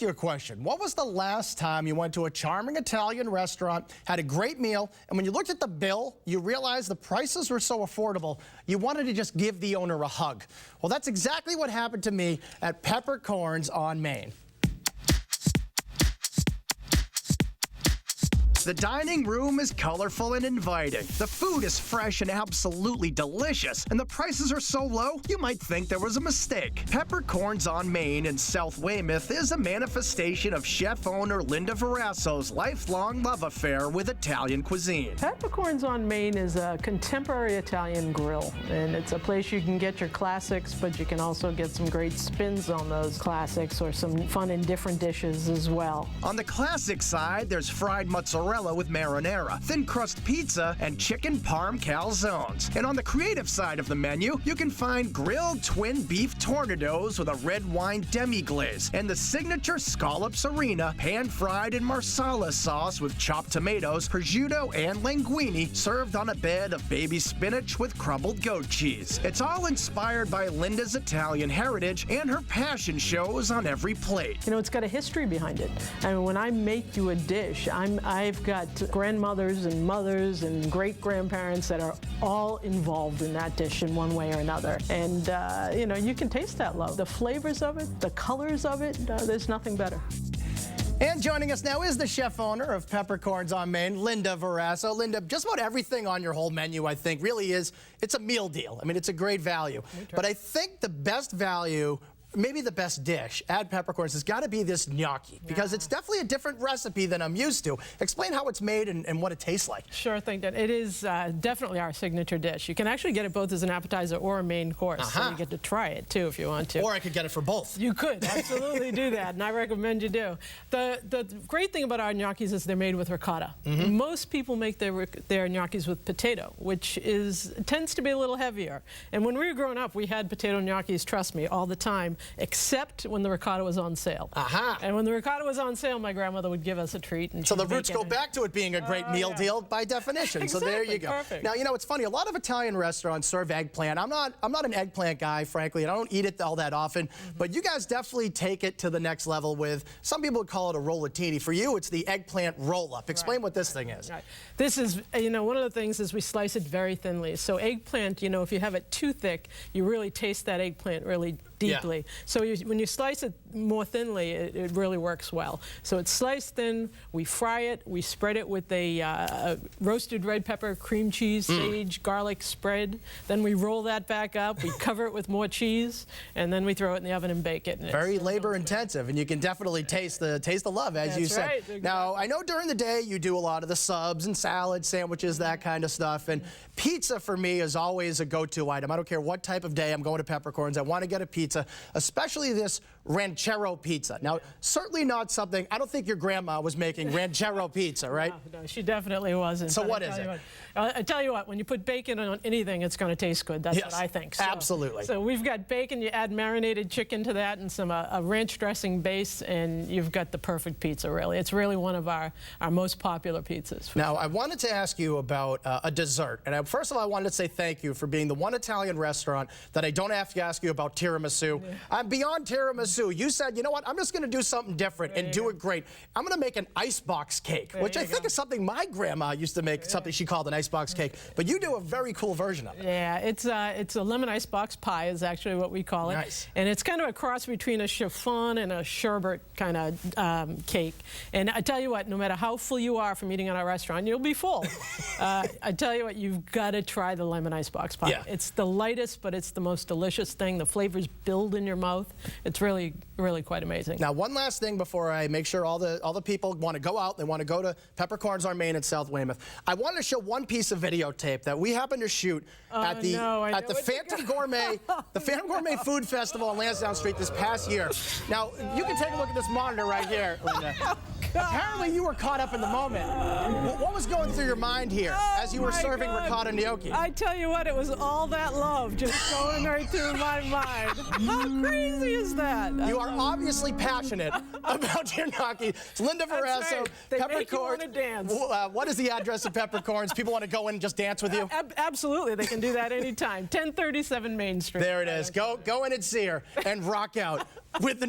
you a question. What was the last time you went to a charming Italian restaurant, had a great meal, and when you looked at the bill, you realized the prices were so affordable, you wanted to just give the owner a hug? Well, that's exactly what happened to me at Peppercornz on Main. The dining room is colorful and inviting. The food is fresh and absolutely delicious, and the prices are so low, you might think there was a mistake. Peppercornz on Main in South Weymouth is a manifestation of chef-owner Linda Verasso's lifelong love affair with Italian cuisine. Peppercornz on Main is a contemporary Italian grill, and it's a place you can get your classics, but you can also get some great spins on those classics or some fun and different dishes as well. On the classic side, there's fried mozzarella with marinara, thin crust pizza, and chicken parm calzones. And on the creative side of the menu, you can find grilled twin beef tornadoes with a red wine demi-glaze, and the signature scallops arena, pan-fried in marsala sauce with chopped tomatoes, prosciutto, and linguine, served on a bed of baby spinach with crumbled goat cheese. It's all inspired by Linda's Italian heritage, and her passion shows on every plate. You know, it's got a history behind it. I mean, when I make you a dish, I've got grandmothers and mothers and great-grandparents that are all involved in that dish in one way or another. And, you know, you can taste that love. The flavors of it, the colors of it, there's nothing better. And joining us now is the chef-owner of Peppercornz on Main, Linda Verasso. Linda, just about everything on your whole menu, I think, really is, it's a meal deal. I mean, it's a great value. But I think the best value, maybe the best dish at Peppercornz has got to be this gnocchi, because it's definitely a different recipe than I'm used to. Explain how it's made and what it tastes like. Sure thing, Dan. It is definitely our signature dish. You can actually get it both as an appetizer or a main course, so you get to try it too if you want to. Or I could get it for both. You could absolutely do that, and I recommend you do. The great thing about our gnocchis is they're made with ricotta. Most people make their gnocchis with potato, which tends to be a little heavier. And when we were growing up, we had potato gnocchis, trust me, all the time, except when the ricotta was on sale. And when the ricotta was on sale, my grandmother would give us a treat. And so the roots go back to it being a great meal deal by definition. Exactly, so there you go. Perfect. Now, you know, it's funny. A lot of Italian restaurants serve eggplant. I'm not an eggplant guy, frankly, and I don't eat it all that often. But you guys definitely take it to the next level with, some people would call it a rollatini. For you, it's the eggplant roll-up. Explain what this thing is. This is, you know, one of the things is we slice it very thinly. So eggplant, you know, if you have it too thick, you really taste that eggplant really deeply. So when you slice it more thinly, it really works well. So it's sliced thin, we fry it, we spread it with a roasted red pepper, cream cheese, sage, garlic spread. Then we roll that back up, we cover it with more cheese, and then we throw it in the oven and bake it. And very labor intensive, and you can definitely taste the love, as you said. Right. Now, I know during the day you do a lot of the subs and salads, sandwiches, that kind of stuff, and pizza for me is always a go-to item. I don't care what type of day I'm going to Peppercornz, I want to get a pizza, especially this ranchero pizza. Now, certainly not something, I don't think your grandma was making ranchero pizza, right? No, she definitely wasn't. So what is it? I tell you what, when you put bacon on anything, it's going to taste good. That's what I think. So, absolutely. So we've got bacon, you add marinated chicken to that and some a ranch dressing base, and you've got the perfect pizza, really. It's really one of our most popular pizzas. Now, I wanted to ask you about a dessert. And first of all, I wanted to say thank you for being the one Italian restaurant that I don't have to ask you about tiramisu. I'm beyond tiramisu. You said, you know what, I'm just going to do something different and do it great. I'm going to make an icebox cake, which I think is something my grandma used to make, something she called an icebox cake. But you do a very cool version of it. Yeah, it's a lemon icebox pie is actually what we call it. Nice. And it's kind of a cross between a chiffon and a sherbet kind of cake. And I tell you what, no matter how full you are from eating at our restaurant, you'll be full. I tell you what, you've got to try the lemon icebox pie. Yeah. It's the lightest, but it's the most delicious thing. The flavors build in your mouth. It's really quite amazing. Now, one last thing before I make sure all the people want to go out, they want to go to Peppercornz on Main in South Weymouth. I wanted to show one piece of videotape that we happened to shoot at the Phantom Gourmet Food Festival on Lansdowne Street this past year. Now, you can take a look at this monitor right here, Linda. Apparently, you were caught up in the moment. What was going through your mind here as you were serving ricotta gnocchi? I tell you what, it was all that love just going right through my mind. How crazy is that? You are obviously passionate about your gnocchi. It's Linda Verasso, Peppercornz. What is the address of Peppercornz? People want to go in and just dance with you? Absolutely, they can do that anytime. 1037 Main Street. There it is. Go in and see her and rock out with the